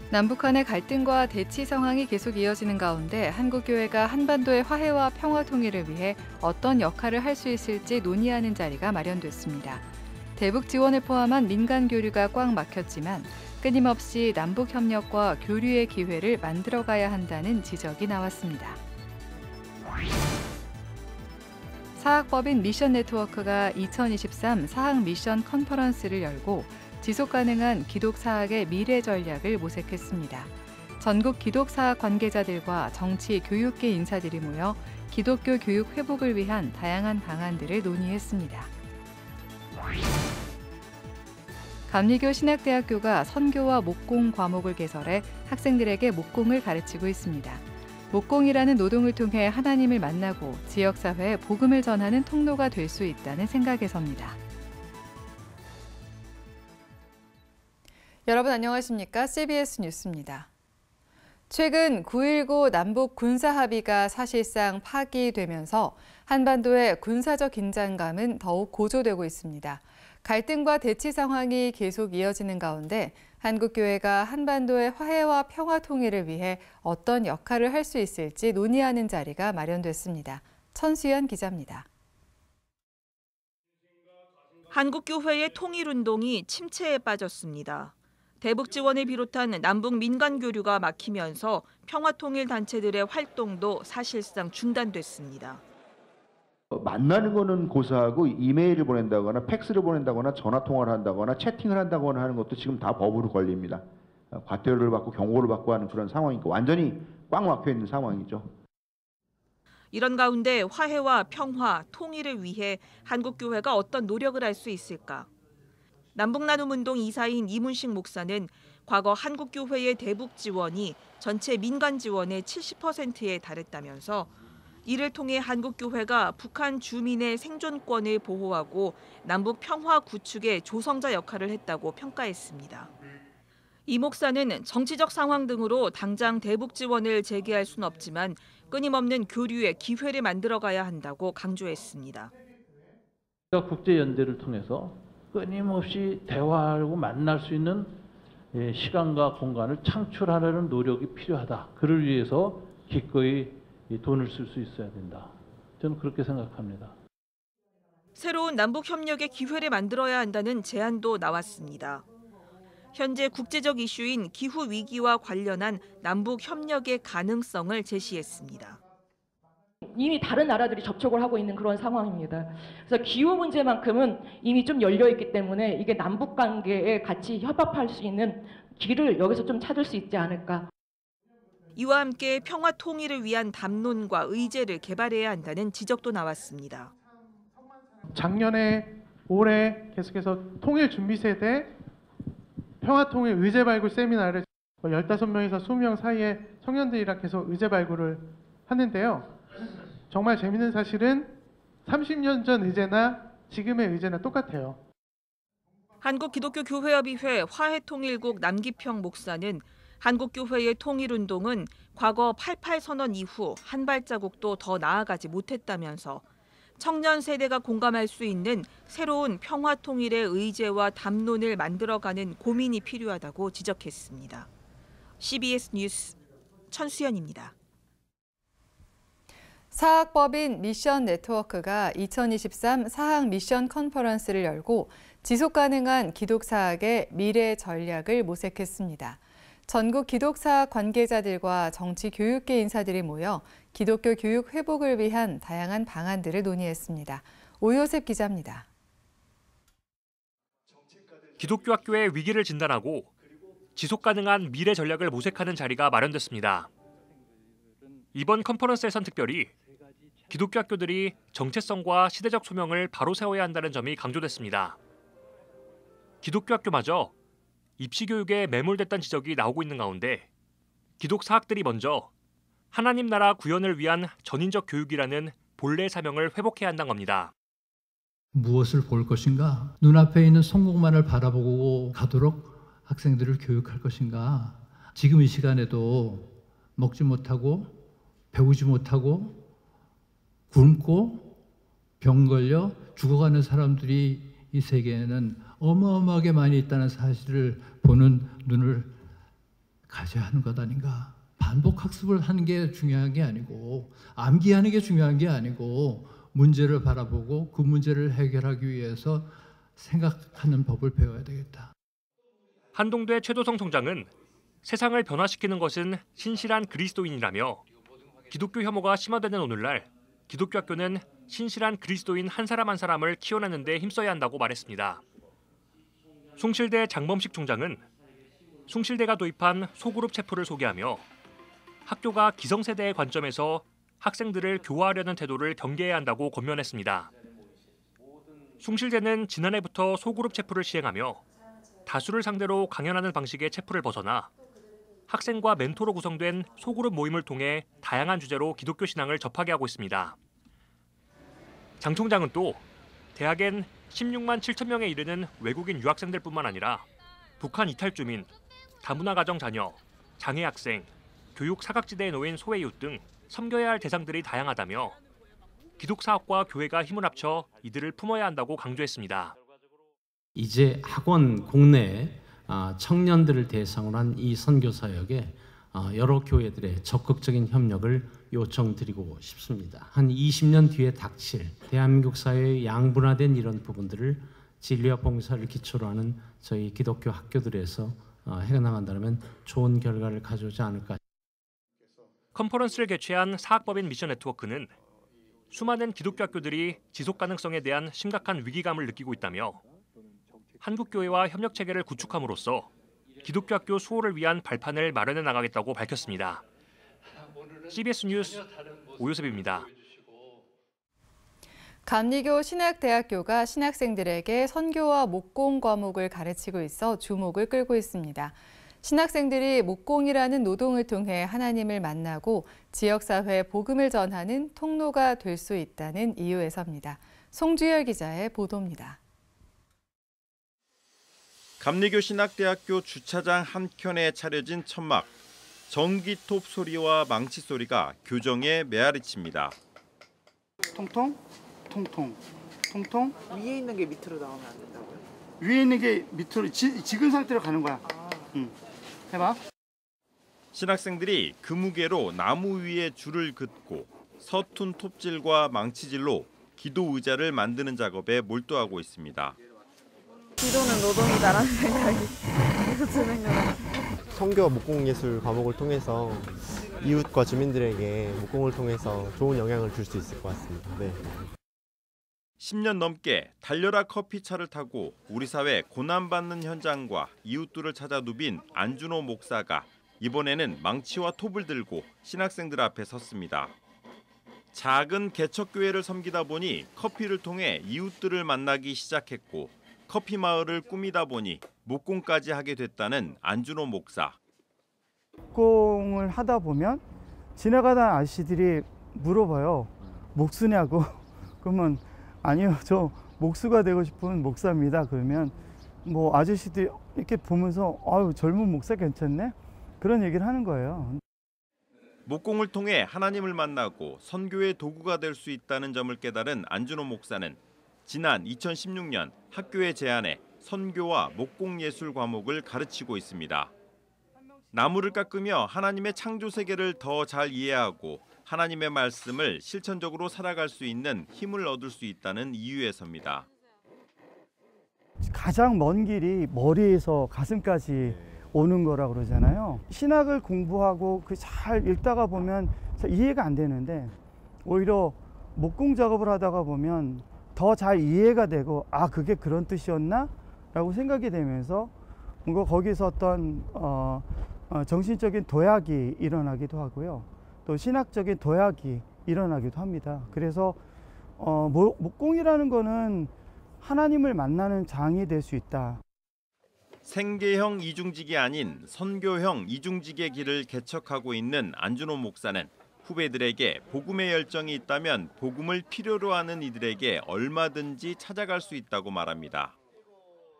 남북 간의 갈등과 대치 상황이 계속 이어지는 가운데 한국교회가 한반도의 화해와 평화 통일을 위해 어떤 역할을 할 수 있을지 논의하는 자리가 마련됐습니다. 대북 지원을 포함한 민간 교류가 꽉 막혔지만 끊임없이 남북 협력과 교류의 기회를 만들어가야 한다는 지적이 나왔습니다. 사학법인 미션네트워크가 2023 사학 미션 컨퍼런스를 열고 지속가능한 기독사학의 미래 전략을 모색했습니다. 전국 기독사학 관계자들과 정치, 교육계 인사들이 모여 기독교 교육 회복을 위한 다양한 방안들을 논의했습니다. 감리교 신학대학교가 선교와 목공 과목을 개설해 학생들에게 목공을 가르치고 있습니다. 목공이라는 노동을 통해 하나님을 만나고 지역사회에 복음을 전하는 통로가 될 수 있다는 생각에서입니다. 여러분 안녕하십니까? CBS 뉴스입니다. 최근 9.19 남북 군사합의가 사실상 파기되면서 한반도의 군사적 긴장감은 더욱 고조되고 있습니다. 갈등과 대치 상황이 계속 이어지는 가운데 한국교회가 한반도의 화해와 평화 통일을 위해 어떤 역할을 할 수 있을지 논의하는 자리가 마련됐습니다. 천수연 기자입니다. 한국교회의 통일운동이 침체에 빠졌습니다. 대북 지원을 비롯한 남북 민간 교류가 막히면서 평화통일 단체들의 활동도 사실상 중단됐습니다. 만나는 거는 고사하고 이메일을 보낸다거나 팩스를 보낸다거나 전화 통화를 한다거나 채팅을 한다거나 하는 것도 지금 다 법으로 걸립니다. 과태료를 받고 경고를 받고 하는 그런 상황이니까 완전히 꽉 막혀 있는 상황이죠. 이런 가운데 화해와 평화, 통일을 위해 한국교회가 어떤 노력을 할 수 있을까? 남북나눔운동 이사인 이문식 목사는 과거 한국교회의 대북 지원이 전체 민간 지원의 70%에 달했다면서 이를 통해 한국교회가 북한 주민의 생존권을 보호하고 남북 평화 구축의 조성자 역할을 했다고 평가했습니다. 이 목사는 정치적 상황 등으로 당장 대북 지원을 재개할 수는 없지만 끊임없는 교류의 기회를 만들어가야 한다고 강조했습니다. 국제연대를 통해서 끊임없이 대화하고 만날 수 있는 시간과 공간을 창출하려는 노력이 필요하다. 그를 위해서 기꺼이 돈을 쓸 수 있어야 된다. 저는 그렇게 생각합니다. 새로운 남북 협력의 기회를 만들어야 한다는 제안도 나왔습니다. 현재 국제적 이슈인 기후 위기와 관련한 남북 협력의 가능성을 제시했습니다. 이미 다른 나라들이 접촉을 하고 있는 그런 상황입니다. 그래서 기후 문제만큼은 이미 좀 열려 있기 때문에 이게 남북 관계에 같이 협업할 수 있는 길을 여기서 좀 찾을 수 있지 않을까. 이와 함께 평화 통일을 위한 담론과 의제를 개발해야 한다는 지적도 나왔습니다. 작년에 올해 계속해서 통일 준비 세대 평화 통일 의제 발굴 세미나를 15명에서 20명 사이의 청년들이랑 계속 의제 발굴을 하는데요. 정말 재밌는 사실은 30년 전 의제나 지금의 의제나 똑같아요. 한국기독교교회협의회 화해통일국 남기평 목사는 한국교회의 통일운동은 과거 88 선언 이후 한 발자국도 더 나아가지 못했다면서 청년 세대가 공감할 수 있는 새로운 평화 통일의 의제와 담론을 만들어가는 고민이 필요하다고 지적했습니다. CBS 뉴스 천수연입니다. 사학법인 미션네트워크가 2023 사학 미션 컨퍼런스를 열고 지속가능한 기독사학의 미래 전략을 모색했습니다. 전국 기독사학 관계자들과 정치 교육계 인사들이 모여 기독교 교육 회복을 위한 다양한 방안들을 논의했습니다. 오요셉 기자입니다. 기독교 학교의 위기를 진단하고 지속가능한 미래 전략을 모색하는 자리가 마련됐습니다. 이번 컨퍼런스에선 특별히 기독교 학교들이 정체성과 시대적 소명을 바로 세워야 한다는 점이 강조됐습니다. 기독교 학교마저 입시 교육에 매몰됐다는 지적이 나오고 있는 가운데 기독 사학들이 먼저 하나님 나라 구현을 위한 전인적 교육이라는 본래 사명을 회복해야 한다는 겁니다. 무엇을 볼 것인가? 눈앞에 있는 성공만을 바라보고 가도록 학생들을 교육할 것인가? 지금 이 시간에도 먹지 못하고 배우지 못하고 굶고 병 걸려 죽어가는 사람들이 이 세계에는 어마어마하게 많이 있다는 사실을 보는 눈을 가져야 하는 것 아닌가. 반복 학습을 하는 게 중요한 게 아니고 암기하는 게 중요한 게 아니고 문제를 바라보고 그 문제를 해결하기 위해서 생각하는 법을 배워야 되겠다. 한동대 최도성 총장은 세상을 변화시키는 것은 신실한 그리스도인이라며 기독교 혐오가 심화되는 오늘날 기독교 학교는 신실한 그리스도인 한 사람 한 사람을 키워내는 데 힘써야 한다고 말했습니다. 숭실대 장범식 총장은 숭실대가 도입한 소그룹 체포를 소개하며 학교가 기성세대의 관점에서 학생들을 교화하려는 태도를 경계해야 한다고 권면했습니다. 숭실대는 지난해부터 소그룹 체포를 시행하며 다수를 상대로 강연하는 방식의 체포를 벗어나 학생과 멘토로 구성된 소그룹 모임을 통해 다양한 주제로 기독교 신앙을 접하게 하고 있습니다. 장 총장은 또 대학엔 16만 7천 명에 이르는 외국인 유학생들뿐만 아니라 북한 이탈 주민, 다문화 가정 자녀, 장애 학생, 교육 사각지대에 놓인 소외이웃 등 섬겨야 할 대상들이 다양하다며 기독사학과 교회가 힘을 합쳐 이들을 품어야 한다고 강조했습니다. 이제 학원 국내 청년들을 대상으로 한 이 선교 사역에 여러 교회들의 적극적인 협력을 요청드리고 싶습니다. 한 20년 뒤에 닥칠 대한민국 사회의 양분화된 이런 부분들을 진리와 봉사를 기초로 하는 저희 기독교 학교들에서 해나간다면 좋은 결과를 가져오지 않을까. 컨퍼런스를 개최한 사학법인 미션 네트워크는 수많은 기독교 학교들이 지속 가능성에 대한 심각한 위기감을 느끼고 있다며 한국교회와 협력 체계를 구축함으로써 기독교 학교 수호를 위한 발판을 마련해 나가겠다고 밝혔습니다. CBS 뉴스 오요셉입니다. 감리교 신학대학교가 신학생들에게 선교와 목공 과목을 가르치고 있어 주목을 끌고 있습니다. 신학생들이 목공이라는 노동을 통해 하나님을 만나고 지역사회에 복음을 전하는 통로가 될 수 있다는 이유에서입니다. 송주열 기자의 보도입니다. 감리교 신학대학교 주차장 한켠에 차려진 천막. 전기톱 소리와 망치 소리가 교정에 메아리칩니다. 통통, 통통, 통통. 위에 있는 게 밑으로 나오면 안 된다고요? 위에 있는 게 밑으로 지근 상태로 가는 거야. 해봐. 신학생들이 그 무게로 나무 위에 줄을 긋고 서툰 톱질과 망치질로 기도 의자를 만드는 작업에 몰두하고 있습니다. 기도는 노동이다라는 생각이 드는 것 같아요. 선교와 목공예술 과목을 통해서 이웃과 주민들에게 목공을 통해서 좋은 영향을 줄 수 있을 것 같습니다. 네. 10년 넘게 달려라 커피차를 타고 우리 사회 고난받는 현장과 이웃들을 찾아 누빈 안준호 목사가 이번에는 망치와 톱을 들고 신학생들 앞에 섰습니다. 작은 개척교회를 섬기다 보니 커피를 통해 이웃들을 만나기 시작했고 커피 마을을 꾸미다 보니 목공까지 하게 됐다는 안준호 목사. 목공을 하다 보면 지나가던 아저씨들이 물어봐요. 목수냐고. 그러면 아니요, 저 목수가 되고 싶은 목사입니다. 그러면 뭐 아저씨들이 이렇게 보면서 아유, 젊은 목사 괜찮네? 그런 얘기를 하는 거예요. 목공을 통해 하나님을 만나고 선교의 도구가 될 수 있다는 점을 깨달은 안준호 목사는 지난 2016년 학교에 제안해 선교와 목공예술 과목을 가르치고 있습니다. 나무를 깎으며 하나님의 창조 세계를 더 잘 이해하고 하나님의 말씀을 실천적으로 살아갈 수 있는 힘을 얻을 수 있다는 이유에서입니다. 가장 먼 길이 머리에서 가슴까지 오는 거라고 그러잖아요. 신학을 공부하고 잘 읽다가 보면 잘 이해가 안 되는데 오히려 목공 작업을 하다가 보면 더 잘 이해가 되고 아 그게 그런 뜻이었나? 라고 생각이 되면서 뭔가 거기서 어떤 정신적인 도약이 일어나기도 하고요. 또 신학적인 도약이 일어나기도 합니다. 그래서 목공이라는 거는 하나님을 만나는 장이 될 수 있다. 생계형 이중직이 아닌 선교형 이중직의 길을 개척하고 있는 안준호 목사는 후배들에게 복음의 열정이 있다면 복음을 필요로 하는 이들에게 얼마든지 찾아갈 수 있다고 말합니다.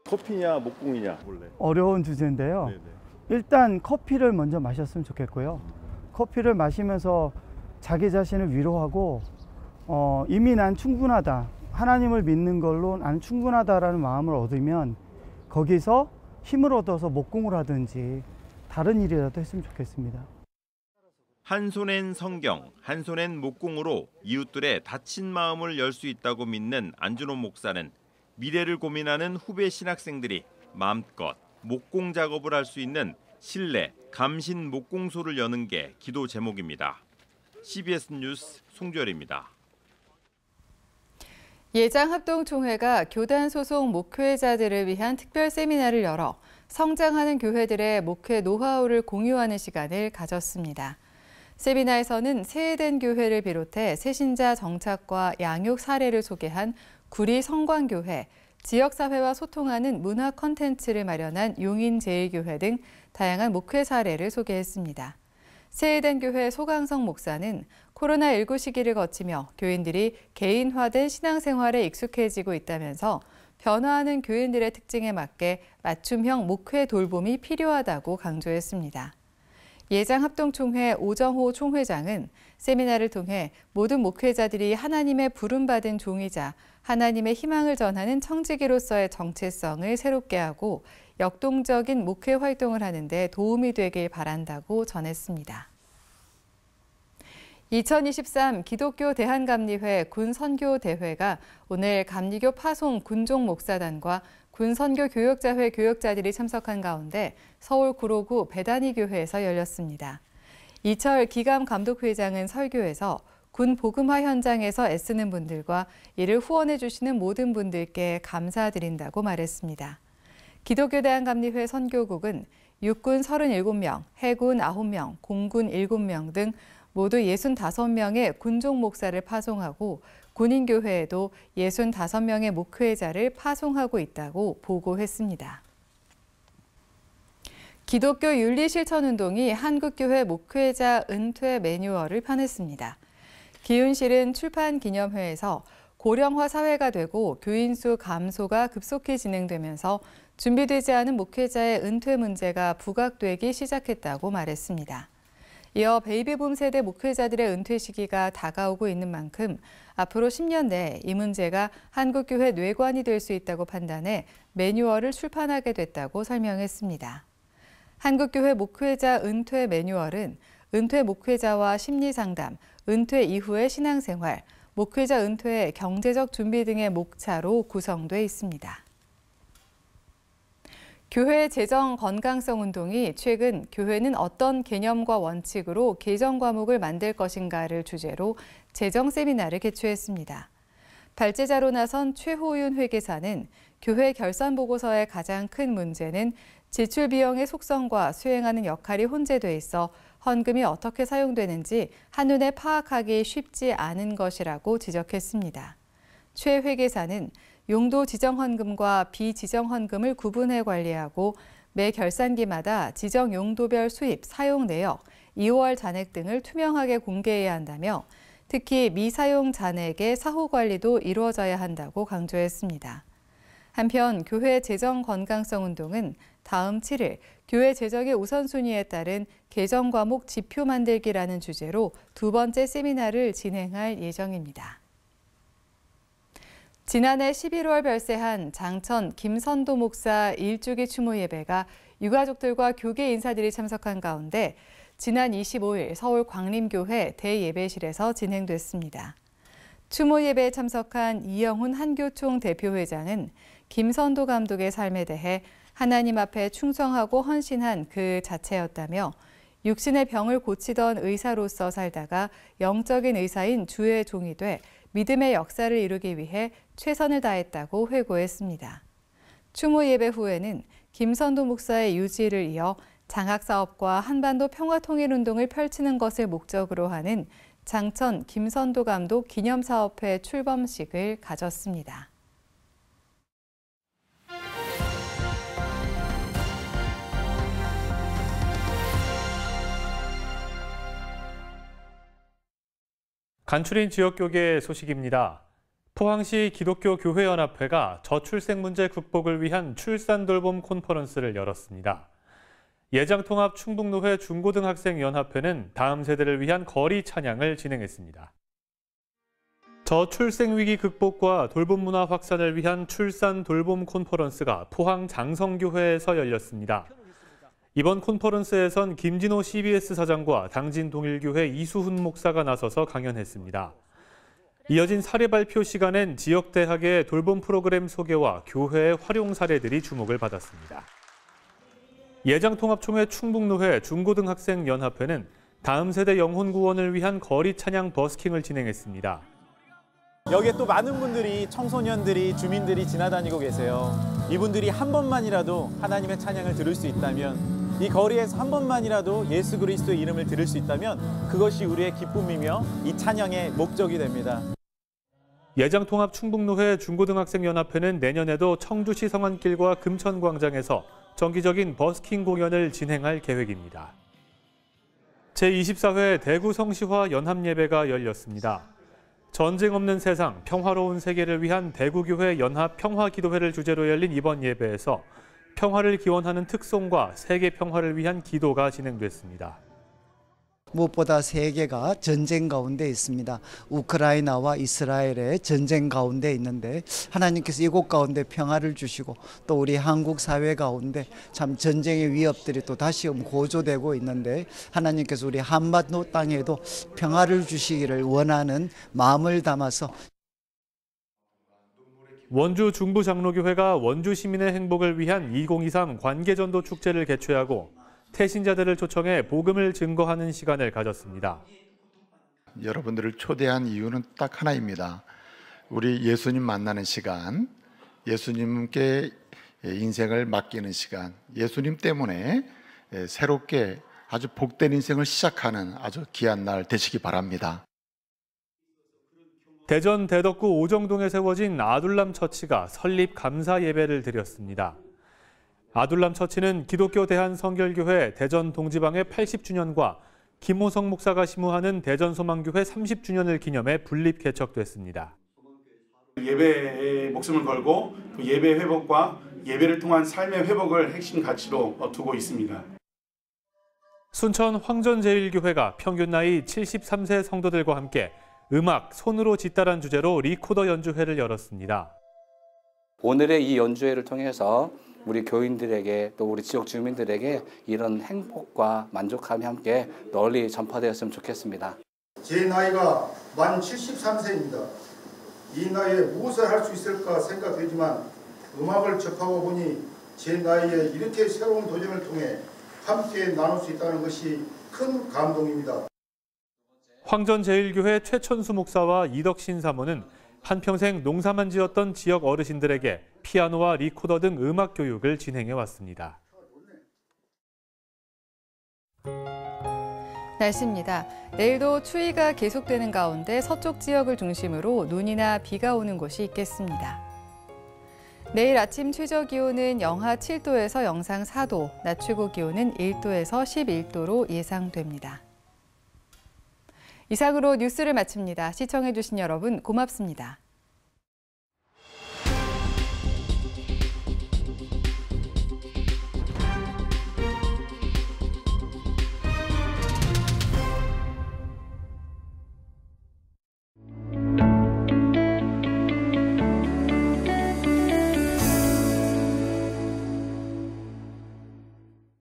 커피냐 목공이냐 원래? 어려운 주제인데요. 네네. 일단 커피를 먼저 마셨으면 좋겠고요. 커피를 마시면서 자기 자신을 위로하고 이미 난 충분하다. 하나님을 믿는 걸로 난 충분하다라는 마음을 얻으면 거기서 힘을 얻어서 목공을 하든지 다른 일이라도 했으면 좋겠습니다. 한 손엔 성경, 한 손엔 목공으로 이웃들의 다친 마음을 열 수 있다고 믿는 안준호 목사는 미래를 고민하는 후배 신학생들이 마음껏 목공 작업을 할 수 있는 실내 감신 목공소를 여는 게 기도 제목입니다. CBS 뉴스 송주열입니다. 예장합동총회가 교단 소속 목회자들을 위한 특별 세미나를 열어 성장하는 교회들의 목회 노하우를 공유하는 시간을 가졌습니다. 세미나에서는 세해된 교회를 비롯해 새신자 정착과 양육 사례를 소개한 구리 성광교회, 지역사회와 소통하는 문화 콘텐츠를 마련한 용인제일교회 등 다양한 목회 사례를 소개했습니다. 세해된 교회 소강성 목사는 코로나19 시기를 거치며 교인들이 개인화된 신앙생활에 익숙해지고 있다면서 변화하는 교인들의 특징에 맞게 맞춤형 목회 돌봄이 필요하다고 강조했습니다. 예장합동총회 오정호 총회장은 세미나를 통해 모든 목회자들이 하나님의 부름받은 종이자 하나님의 희망을 전하는 청지기로서의 정체성을 새롭게 하고 역동적인 목회 활동을 하는 데 도움이 되길 바란다고 전했습니다. 2023 기독교 대한감리회 군선교대회가 오늘 감리교 파송 군종 목사단과 군선교 교역자회 교역자들이 참석한 가운데 서울 구로구 배단위교회에서 열렸습니다. 이철 기감 감독회장은 설교에서 군 복음화 현장에서 애쓰는 분들과 이를 후원해 주시는 모든 분들께 감사드린다고 말했습니다. 기독교 대한감리회 선교국은 육군 37명, 해군 9명, 공군 7명 등 모두 65명의 군종 목사를 파송하고 군인교회에도 65명의 목회자를 파송하고 있다고 보고했습니다. 기독교 윤리실천운동이 한국교회 목회자 은퇴 매뉴얼을 펴냈습니다. 기윤실은 출판기념회에서 고령화 사회가 되고 교인 수 감소가 급속히 진행되면서 준비되지 않은 목회자의 은퇴 문제가 부각되기 시작했다고 말했습니다. 이어 베이비붐 세대 목회자들의 은퇴 시기가 다가오고 있는 만큼 앞으로 10년 내에 이 문제가 한국교회 뇌관이 될 수 있다고 판단해 매뉴얼을 출판하게 됐다고 설명했습니다. 한국교회 목회자 은퇴 매뉴얼은 은퇴 목회자와 심리상담, 은퇴 이후의 신앙생활, 목회자 은퇴의 경제적 준비 등의 목차로 구성돼 있습니다. 교회 재정 건강성 운동이 최근 교회는 어떤 개념과 원칙으로 개정 과목을 만들 것인가를 주제로 재정 세미나를 개최했습니다. 발제자로 나선 최호윤 회계사는 교회 결산 보고서의 가장 큰 문제는 지출 비용의 속성과 수행하는 역할이 혼재돼 있어 헌금이 어떻게 사용되는지 한눈에 파악하기 쉽지 않은 것이라고 지적했습니다. 최 회계사는 용도 지정 헌금과 비지정 헌금을 구분해 관리하고 매 결산기마다 지정 용도별 수입, 사용 내역, 2월 잔액 등을 투명하게 공개해야 한다며 특히 미사용 잔액의 사후 관리도 이루어져야 한다고 강조했습니다. 한편 교회 재정 건강성 운동은 다음 7일 교회 재정의 우선순위에 따른 개정 과목 지표 만들기라는 주제로 두 번째 세미나를 진행할 예정입니다. 지난해 11월 별세한 장천 김선도 목사 일주기 추모 예배가 유가족들과 교계 인사들이 참석한 가운데 지난 25일 서울 광림교회 대예배실에서 진행됐습니다. 추모 예배에 참석한 이영훈 한교총 대표회장은 김선도 감독의 삶에 대해 하나님 앞에 충성하고 헌신한 그 자체였다며 육신의 병을 고치던 의사로서 살다가 영적인 의사인 주의 종이 돼 믿음의 역사를 이루기 위해 최선을 다했다고 회고했습니다. 추모 예배 후에는 김선도 목사의 유지를 이어 장학사업과 한반도 평화통일운동을 펼치는 것을 목적으로 하는 장천 김선도 감독 기념사업회 출범식을 가졌습니다. 간추린 지역교계 소식입니다. 포항시 기독교 교회연합회가 저출생 문제 극복을 위한 출산돌봄 컨퍼런스를 열었습니다. 예장통합 충북노회 중고등학생연합회는 다음 세대를 위한 거리 찬양을 진행했습니다. 저출생 위기 극복과 돌봄 문화 확산을 위한 출산 돌봄 컨퍼런스가 포항 장성교회에서 열렸습니다. 이번 콘퍼런스에선 김진호 CBS 사장과 당진동일교회 이수훈 목사가 나서서 강연했습니다. 이어진 사례 발표 시간엔 지역대학의 돌봄 프로그램 소개와 교회의 활용 사례들이 주목을 받았습니다. 예장통합총회 충북노회 중고등학생연합회는 다음 세대 영혼 구원을 위한 거리 찬양 버스킹을 진행했습니다. 여기에 또 많은 분들이 청소년들이 주민들이 지나다니고 계세요. 이분들이 한 번만이라도 하나님의 찬양을 들을 수 있다면 이 거리에서 한 번만이라도 예수 그리스도의 이름을 들을 수 있다면 그것이 우리의 기쁨이며 이 찬양의 목적이 됩니다. 예장통합 충북노회 중고등학생연합회는 내년에도 청주시 성안길과 금천광장에서 정기적인 버스킹 공연을 진행할 계획입니다. 제24회 대구 성시화 연합예배가 열렸습니다. 전쟁 없는 세상, 평화로운 세계를 위한 대구교회 연합 평화기도회를 주제로 열린 이번 예배에서 평화를 기원하는 특송과 세계 평화를 위한 기도가 진행됐습니다. 무엇보다 세계가 전쟁 가운데 있습니다. 우크라이나와 이스라엘의 전쟁 가운데 있는데 하나님께서 이곳 가운데 평화를 주시고 또 우리 한국 사회 가운데 참 전쟁의 위협들이 또 다시금 고조되고 있는데 하나님께서 우리 한반도 땅에도 평화를 주시기를 원하는 마음을 담아서 원주 중부장로교회가 원주 시민의 행복을 위한 2023 관계전도 축제를 개최하고 태신자들을 초청해 복음을 증거하는 시간을 가졌습니다. 여러분들을 초대한 이유는 딱 하나입니다. 우리 예수님 만나는 시간, 예수님께 인생을 맡기는 시간, 예수님 때문에 새롭게 아주 복된 인생을 시작하는 아주 귀한 날 되시기 바랍니다. 대전 대덕구 오정동에 세워진 아둘람 처치가 설립 감사 예배를 드렸습니다. 아둘람 처치는 기독교 대한성결교회 대전 동지방의 80주년과 김호성 목사가 심우하는 대전소망교회 30주년을 기념해 분립 개척됐습니다. 예배에 목숨을 걸고 예배 회복과 예배를 통한 삶의 회복을 핵심 가치로 두고 있습니다. 순천 황전제일교회가 평균 나이 73세 성도들과 함께 음악, 손으로 짓다란 주제로 리코더 연주회를 열었습니다. 오늘의 이 연주회를 통해서 우리 교인들에게 또 우리 지역 주민들에게 이런 행복과 만족함이 함께 널리 전파되었으면 좋겠습니다. 제 나이가 만 73세입니다. 이 나이에 무엇을 할 수 있을까 생각되지만 음악을 접하고 보니 제 나이에 이렇게 새로운 도전을 통해 함께 나눌 수 있다는 것이 큰 감동입니다. 황전제일교회 최천수 목사와 이덕신 사모는 한평생 농사만 지었던 지역 어르신들에게 피아노와 리코더 등 음악 교육을 진행해 왔습니다. 날씨입니다. 내일도 추위가 계속되는 가운데 서쪽 지역을 중심으로 눈이나 비가 오는 곳이 있겠습니다. 내일 아침 최저 기온은 영하 7도에서 영상 4도, 낮 최고 기온은 1도에서 11도로 예상됩니다. 이상으로 뉴스를 마칩니다. 시청해주신 여러분 고맙습니다.